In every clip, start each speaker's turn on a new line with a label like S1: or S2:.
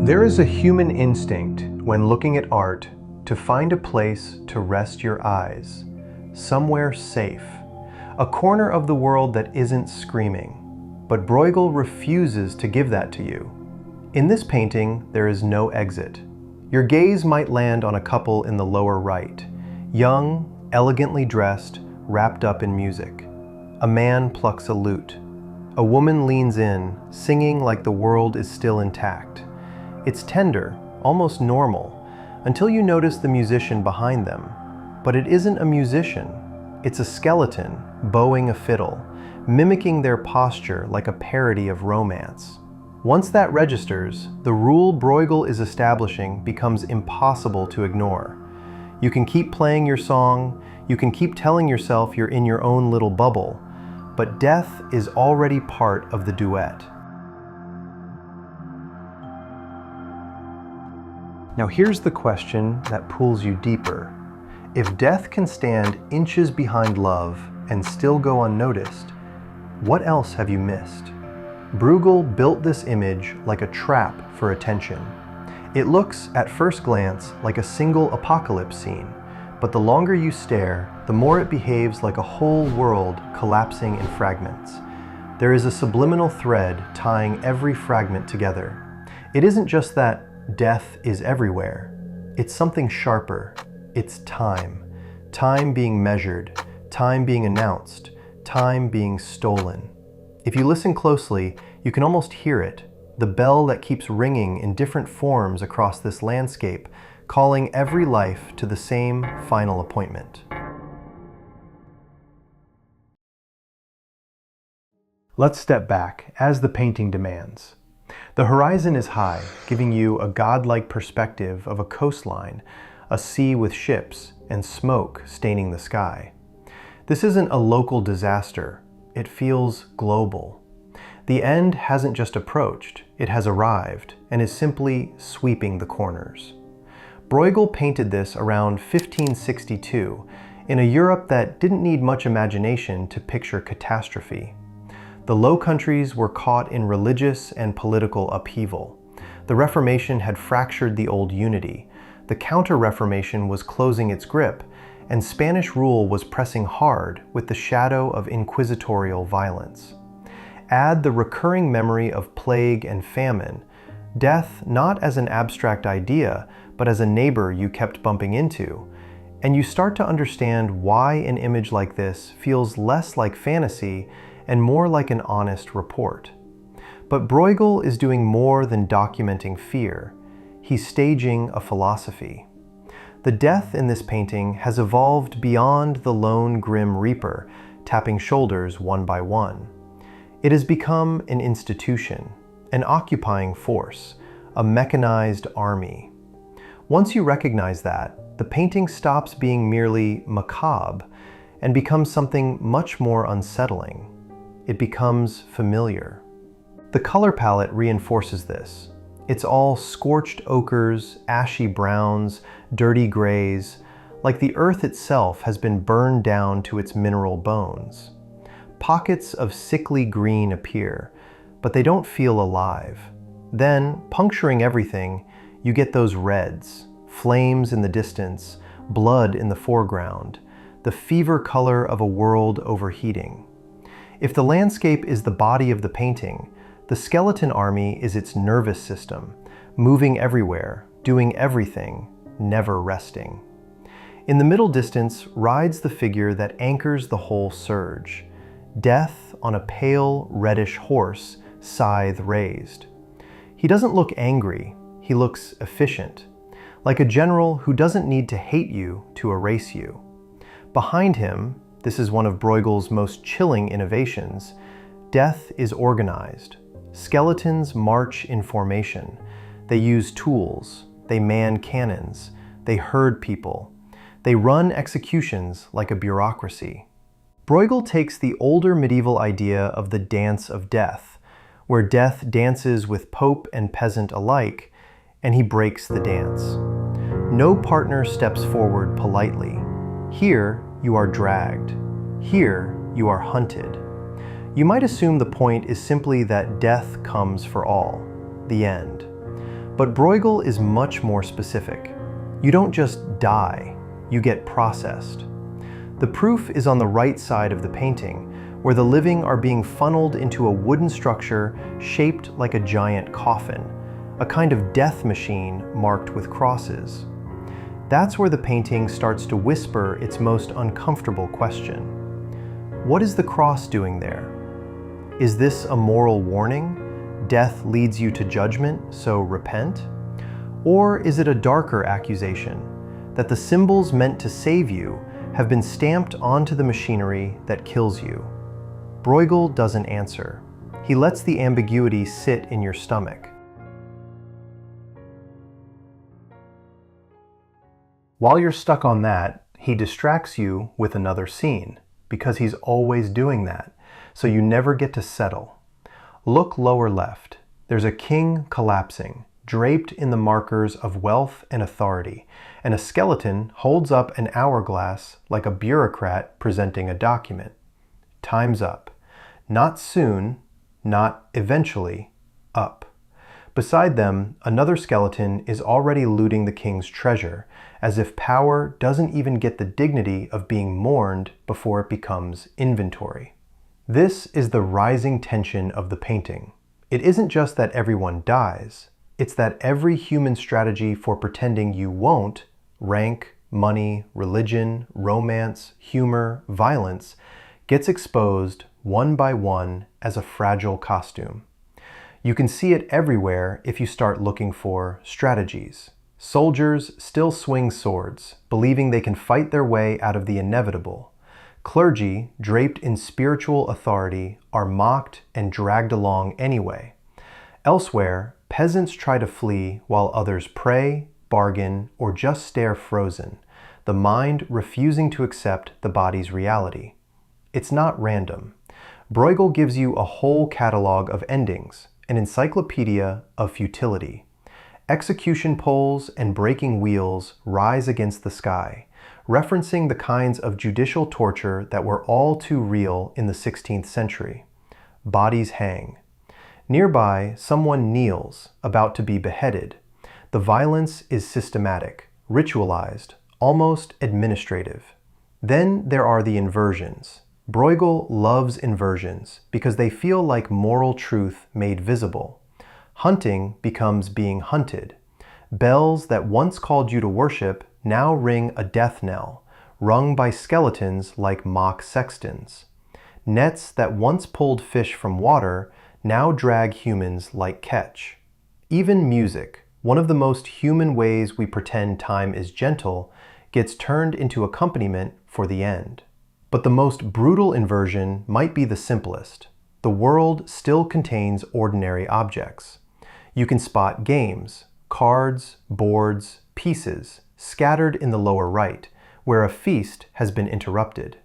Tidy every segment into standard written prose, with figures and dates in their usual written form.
S1: There is a human instinct when looking at art to find a place to rest your eyes, somewhere safe, a corner of the world that isn't screaming. But Bruegel refuses to give that to you. In this painting, there is no exit. Your gaze might land on a couple in the lower right, young, elegantly dressed, wrapped up in music. A man plucks a lute. A woman leans in, singing like the world is still intact. It's tender, almost normal, until you notice the musician behind them. But it isn't a musician. It's a skeleton, bowing a fiddle, mimicking their posture like a parody of romance. Once that registers, the rule Bruegel is establishing becomes impossible to ignore. You can keep playing your song, you can keep telling yourself you're in your own little bubble, but death is already part of the duet. Now here's the question that pulls you deeper. If death can stand inches behind love and still go unnoticed, what else have you missed? Bruegel built this image like a trap for attention. It looks, at first glance, like a single apocalypse scene, but the longer you stare, the more it behaves like a whole world collapsing in fragments. There is a subliminal thread tying every fragment together. It isn't just that death is everywhere. It's something sharper. It's time. Time being measured, time being announced, time being stolen. If you listen closely, you can almost hear it, the bell that keeps ringing in different forms across this landscape, calling every life to the same final appointment. Let's step back, as the painting demands. The horizon is high, giving you a godlike perspective of a coastline, a sea with ships, and smoke staining the sky. This isn't a local disaster, it feels global. The end hasn't just approached, it has arrived, and is simply sweeping the corners. Bruegel painted this around 1562, in a Europe that didn't need much imagination to picture catastrophe. The Low Countries were caught in religious and political upheaval. The Reformation had fractured the old unity. The Counter-Reformation was closing its grip, and Spanish rule was pressing hard with the shadow of inquisitorial violence. Add the recurring memory of plague and famine, death not as an abstract idea, but as a neighbor you kept bumping into, and you start to understand why an image like this feels less like fantasy and more like an honest report. But Bruegel is doing more than documenting fear. He's staging a philosophy. The death in this painting has evolved beyond the lone grim reaper, tapping shoulders one by one. It has become an institution, an occupying force, a mechanized army. Once you recognize that, the painting stops being merely macabre and becomes something much more unsettling. It becomes familiar. The color palette reinforces this. It's all scorched ochres, ashy browns, dirty grays, like the earth itself has been burned down to its mineral bones. Pockets of sickly green appear, but they don't feel alive. Then, puncturing everything, you get those reds, flames in the distance, blood in the foreground, the fever color of a world overheating. If the landscape is the body of the painting, the skeleton army is its nervous system, moving everywhere, doing everything, never resting. In the middle distance rides the figure that anchors the whole surge, death on a pale, reddish horse, scythe raised. He doesn't look angry, he looks efficient, like a general who doesn't need to hate you to erase you. Behind him, this is one of Bruegel's most chilling innovations, death is organized. Skeletons march in formation. They use tools, they man cannons, they herd people. They run executions like a bureaucracy. Bruegel takes the older medieval idea of the dance of death, where death dances with pope and peasant alike, and he breaks the dance. No partner steps forward politely. Here, you are dragged. Here, you are hunted. You might assume the point is simply that death comes for all, the end. But Bruegel is much more specific. You don't just die, you get processed. The proof is on the right side of the painting, where the living are being funneled into a wooden structure shaped like a giant coffin, a kind of death machine marked with crosses. That's where the painting starts to whisper its most uncomfortable question. What is the cross doing there? Is this a moral warning? Death leads you to judgment, so repent? Or is it a darker accusation, that the symbols meant to save you have been stamped onto the machinery that kills you? Bruegel doesn't answer. He lets the ambiguity sit in your stomach. While you're stuck on that, he distracts you with another scene, because he's always doing that, so you never get to settle. Look lower left. There's a king collapsing, draped in the markers of wealth and authority, and a skeleton holds up an hourglass like a bureaucrat presenting a document. Time's up. Not soon, not eventually, up. Beside them, another skeleton is already looting the king's treasure, as if power doesn't even get the dignity of being mourned before it becomes inventory. This is the rising tension of the painting. It isn't just that everyone dies, it's that every human strategy for pretending you won't, rank, money, religion, romance, humor, violence, gets exposed one by one as a fragile costume. You can see it everywhere if you start looking for strategies. Soldiers still swing swords, believing they can fight their way out of the inevitable. Clergy, draped in spiritual authority, are mocked and dragged along anyway. Elsewhere, peasants try to flee while others pray, bargain, or just stare frozen, the mind refusing to accept the body's reality. It's not random. Bruegel gives you a whole catalog of endings, an encyclopedia of futility. Execution poles and breaking wheels rise against the sky, referencing the kinds of judicial torture that were all too real in the 16th century. Bodies hang. Nearby, someone kneels, about to be beheaded. The violence is systematic, ritualized, almost administrative. Then there are the inversions. Bruegel loves inversions because they feel like moral truth made visible. Hunting becomes being hunted. Bells that once called you to worship now ring a death knell, rung by skeletons like mock sextons. Nets that once pulled fish from water now drag humans like catch. Even music, one of the most human ways we pretend time is gentle, gets turned into accompaniment for the end. But the most brutal inversion might be the simplest. The world still contains ordinary objects. You can spot games, cards, boards, pieces, scattered in the lower right, where a feast has been interrupted.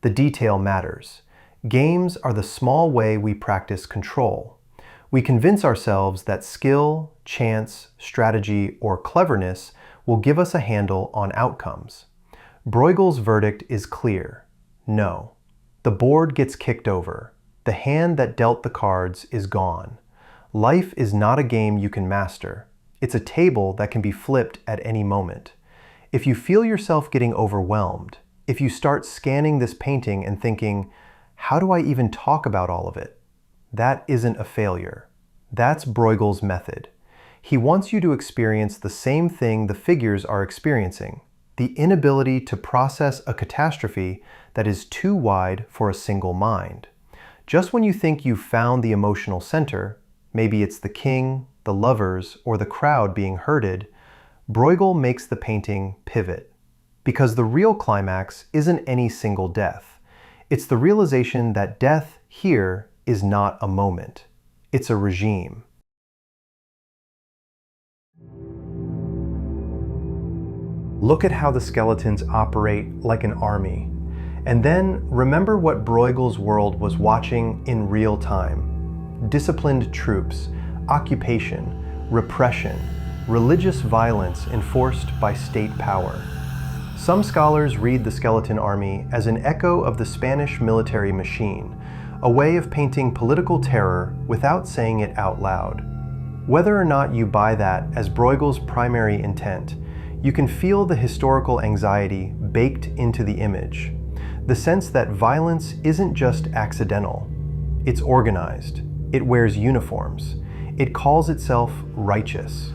S1: The detail matters. Games are the small way we practice control. We convince ourselves that skill, chance, strategy, or cleverness will give us a handle on outcomes. Bruegel's verdict is clear. No. The board gets kicked over. The hand that dealt the cards is gone. Life is not a game you can master. It's a table that can be flipped at any moment. If you feel yourself getting overwhelmed, if you start scanning this painting and thinking, how do I even talk about all of it? That isn't a failure. That's Bruegel's method. He wants you to experience the same thing the figures are experiencing, the inability to process a catastrophe that is too wide for a single mind. Just when you think you've found the emotional center, maybe it's the king, the lovers, or the crowd being herded, Bruegel makes the painting pivot. Because the real climax isn't any single death. It's the realization that death here is not a moment. It's a regime. Look at how the skeletons operate like an army. And then remember what Bruegel's world was watching in real time. Disciplined troops, occupation, repression, religious violence enforced by state power. Some scholars read the skeleton army as an echo of the Spanish military machine, a way of painting political terror without saying it out loud. Whether or not you buy that as Bruegel's primary intent, you can feel the historical anxiety baked into the image. The sense that violence isn't just accidental. It's organized. It wears uniforms. It calls itself righteous.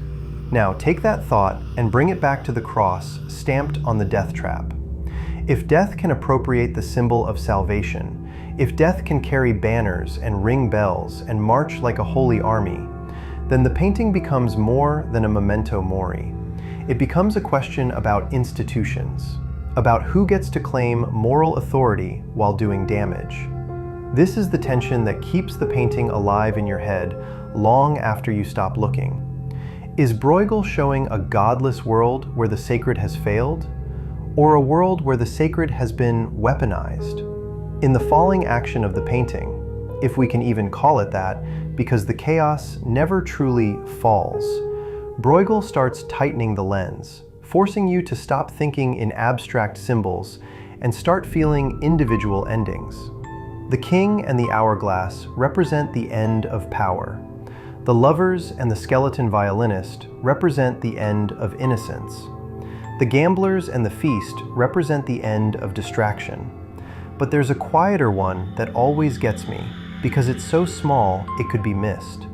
S1: Now take that thought and bring it back to the cross stamped on the death trap. If death can appropriate the symbol of salvation, if death can carry banners and ring bells and march like a holy army, then the painting becomes more than a memento mori. It becomes a question about institutions, about who gets to claim moral authority while doing damage. This is the tension that keeps the painting alive in your head long after you stop looking. Is Bruegel showing a godless world where the sacred has failed, or a world where the sacred has been weaponized? In the falling action of the painting, if we can even call it that, because the chaos never truly falls, Bruegel starts tightening the lens, forcing you to stop thinking in abstract symbols and start feeling individual endings. The king and the hourglass represent the end of power. The lovers and the skeleton violinist represent the end of innocence. The gamblers and the feast represent the end of distraction. But there's a quieter one that always gets me, because it's so small it could be missed.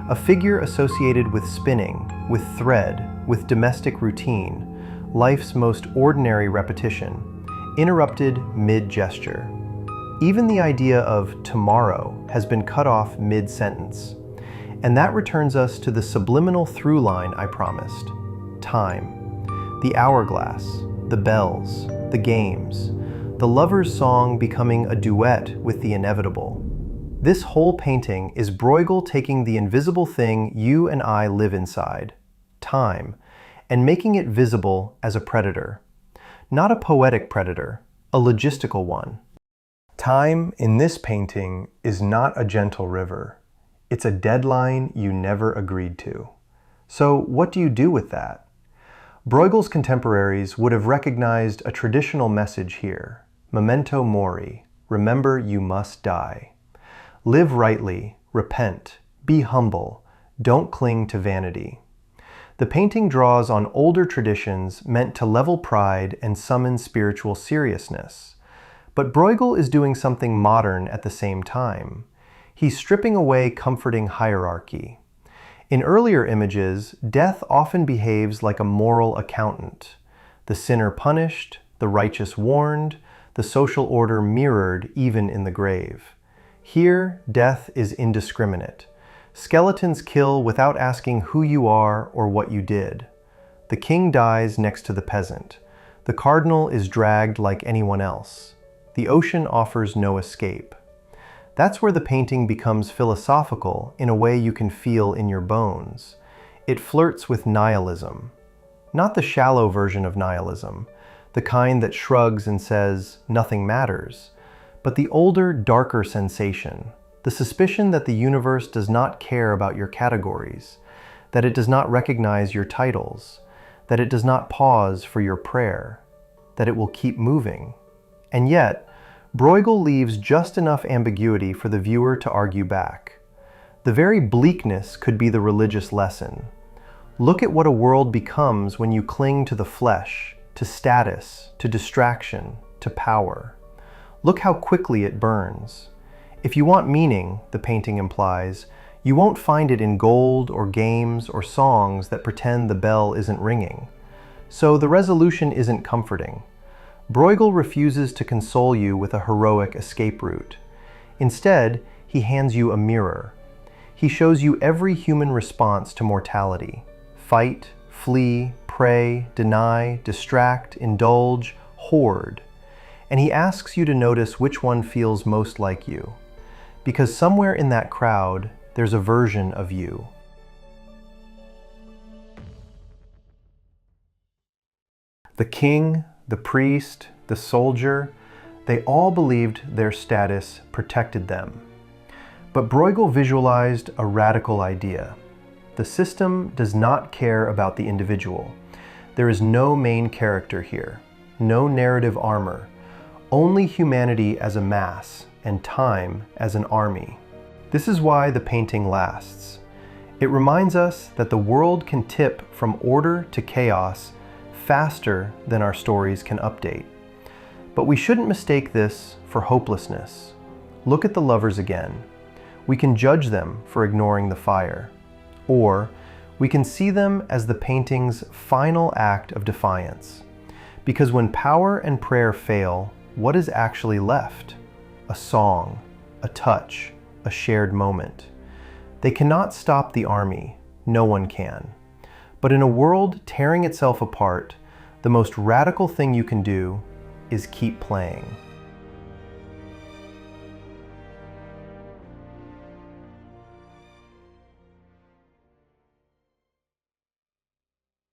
S1: A figure associated with spinning, with thread, with domestic routine, life's most ordinary repetition, interrupted mid-gesture. Even the idea of tomorrow has been cut off mid-sentence. And that returns us to the subliminal through line I promised. Time. The hourglass, the bells, the games, the lover's song becoming a duet with the inevitable. This whole painting is Bruegel taking the invisible thing you and I live inside, time, and making it visible as a predator. Not a poetic predator, a logistical one. Time in this painting is not a gentle river. It's a deadline you never agreed to. So what do you do with that? Bruegel's contemporaries would have recognized a traditional message here. Memento mori, remember you must die. Live rightly, repent, be humble, don't cling to vanity. The painting draws on older traditions meant to level pride and summon spiritual seriousness. But Bruegel is doing something modern at the same time. He's stripping away comforting hierarchy. In earlier images, death often behaves like a moral accountant. The sinner punished, the righteous warned, the social order mirrored even in the grave. Here, death is indiscriminate. Skeletons kill without asking who you are or what you did. The king dies next to the peasant. The cardinal is dragged like anyone else. The ocean offers no escape. That's where the painting becomes philosophical in a way you can feel in your bones. It flirts with nihilism. Not the shallow version of nihilism, the kind that shrugs and says, nothing matters, but the older, darker sensation, the suspicion that the universe does not care about your categories, that it does not recognize your titles, that it does not pause for your prayer, that it will keep moving. And yet, Bruegel leaves just enough ambiguity for the viewer to argue back. The very bleakness could be the religious lesson. Look at what a world becomes when you cling to the flesh, to status, to distraction, to power. Look how quickly it burns. If you want meaning, the painting implies, you won't find it in gold or games or songs that pretend the bell isn't ringing. So the resolution isn't comforting. Bruegel refuses to console you with a heroic escape route. Instead, he hands you a mirror. He shows you every human response to mortality. Fight, flee, pray, deny, distract, indulge, hoard. And he asks you to notice which one feels most like you. Because somewhere in that crowd, there's a version of you. The king, the priest, the soldier, they all believed their status protected them. But Bruegel visualized a radical idea. The system does not care about the individual. There is no main character here, no narrative armor, only humanity as a mass and time as an army. This is why the painting lasts. It reminds us that the world can tip from order to chaos faster than our stories can update. But we shouldn't mistake this for hopelessness. Look at the lovers again. We can judge them for ignoring the fire. Or we can see them as the painting's final act of defiance. Because when power and prayer fail, what is actually left? A song, a touch, a shared moment. They cannot stop the army. No one can. But in a world tearing itself apart, the most radical thing you can do is keep playing.